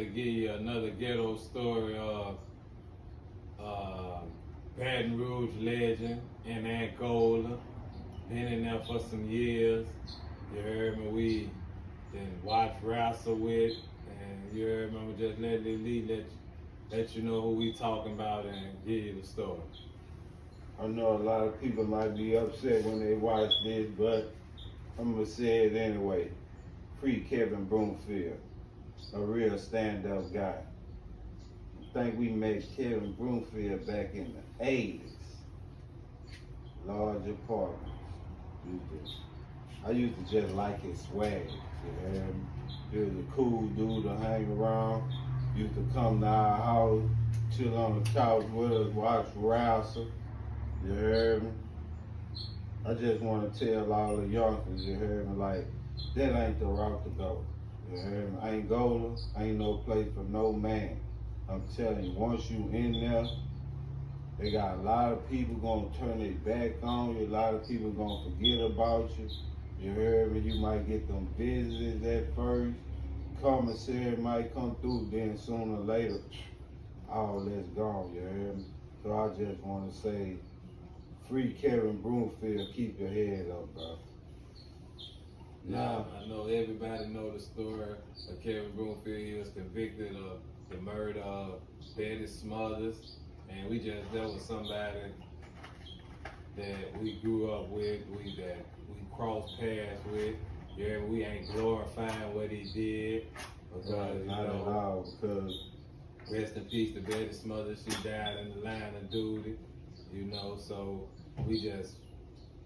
give you another ghetto story of Baton Rouge legend in Angola. Been in there for some years. You heard me? We then watch wrestle with, and you heard me? I'm just let J.lee let you know who we talking about and give you the story. I know a lot of people might be upset when they watch this, but I'm gonna say it anyway. Free Kevin Brumfield, a real stand-up guy. I think we met Kevin Brumfield back in the 80s. Large apartments. I used to just like his swag. You know? He was a cool dude to hang around. Used to come to our house, chill on the couch with us, watch wrestle. You heard me? I just want to tell all the youngsters, you heard me, like, that ain't the route to go. You heard me? Angola ain't no place for no man. I'm telling you, once you in there, they got a lot of people gonna turn their back on you. A lot of people gonna forget about you. You heard me? You might get them visitors at first. Commissary might come through, then sooner or later, all that's gone. You heard me? So I just want to say, free Kevin Brumfield. Keep your head up, bro. Now, I know everybody know the story of Kevin Brumfield. He was convicted of the murder of Betty Smothers, and we just dealt with somebody that we grew up with, we crossed paths with. Yeah, we ain't glorifying what he did because Not at all, because rest in peace to Betty Smothers. She died in the line of duty, you know. So we just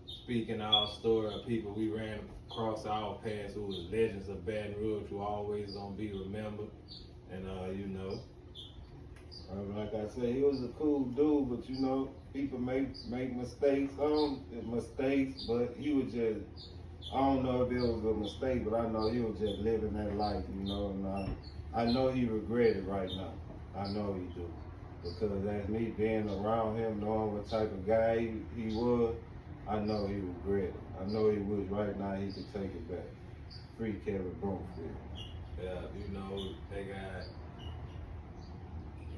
speaking our story of people we ran across our paths who was legends of Baton Rouge, who always gonna be remembered. And you know, like I said, he was a cool dude, but you know, people make mistakes, but he was just, I don't know if it was a mistake, but I know he was just living that life, you know, and I know he regret it right now. I know he do. Because as me being around him, knowing what type of guy he was, I know he regret it. I know he wish right now he could take it back. Free Kevin Brumfield. yeah, you know,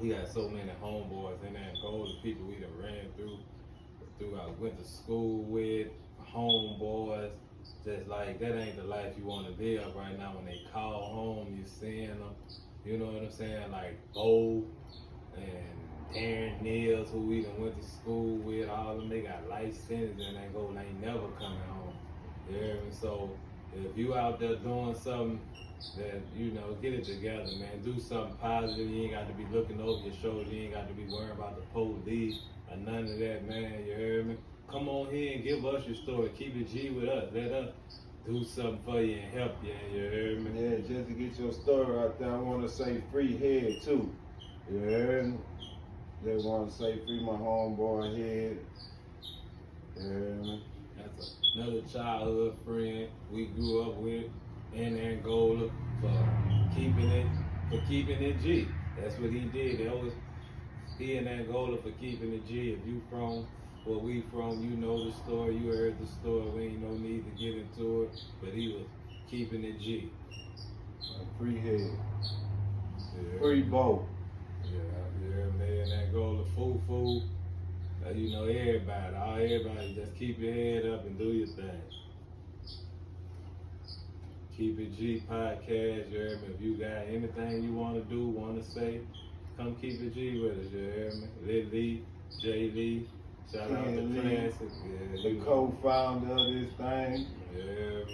we got so many homeboys in there, Angola, people we done ran through, I went to school with, homeboys. Just like, that ain't the life you want to live right now. When they call home, you seeing them, you know what I'm saying? Like Bo and Darren Nils, who we done went to school with, all of them, they got life sentences and they go, they ain't never coming home. You hear me? So if you out there doing something that, you know, get it together, man. Do something positive. You ain't got to be looking over your shoulder. You ain't got to be worrying about the police or none of that, man. You hear me? Come on here and give us your story. Keep it G with us. Let us do something for you and help you. You hear me? Yeah, just to get your story out there, I want to say free Head too. You heard me? They want to say free my homeboy Head. You heard me? That's another childhood friend we grew up with in Angola for keeping it G. That's what he did. He in Angola for keeping it G. If you from where we from, you know the story, you heard the story, we ain't no need to get into it, but he was keeping it G. Free Head. Yeah. Free Bo. Yeah, they in Angola, food. You know, everybody, just keep your head up and do your thing. Keep It G podcast, you heard me? If you got anything you want to do, want to say, come Keep It G with us, you heard me? J.lee, J.lee, shout out to Classic. Yeah, the co-founder of this thing. Yeah,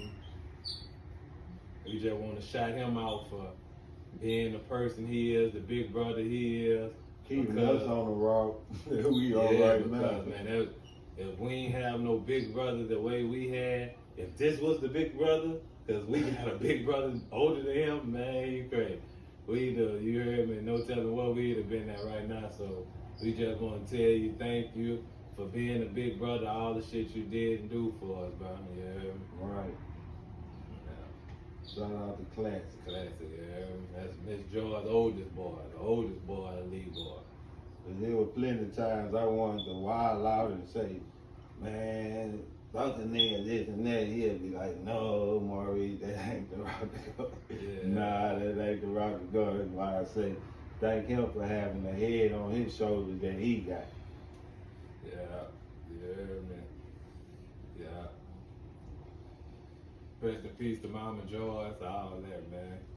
we just want to shout him out for being the person he is, the big brother he is. Keeping us on the rock. We all right now. Man, if we ain't have no big brother the way we had, if this was the big brother, because we got a big brother older than him, man, you crazy. You heard me, no telling what we'd have been at right now. So we just want to tell you thank you for being a big brother, all the shit you did and do for us, bro. You heard me? Right. Yeah. Shout out to Classic. Yeah. That's Miss Joy's oldest boy, the lead boy. There were plenty of times I wanted to wild out and say, man, about the nigga this and that. He'll be like, no, Maurice, that ain't the route to go. Yeah. Nah, that ain't the route to go. That's why I say thank him for having the head on his shoulders that he got. Yeah, man. Yeah. Rest in peace to Mama Joyce, all that, man.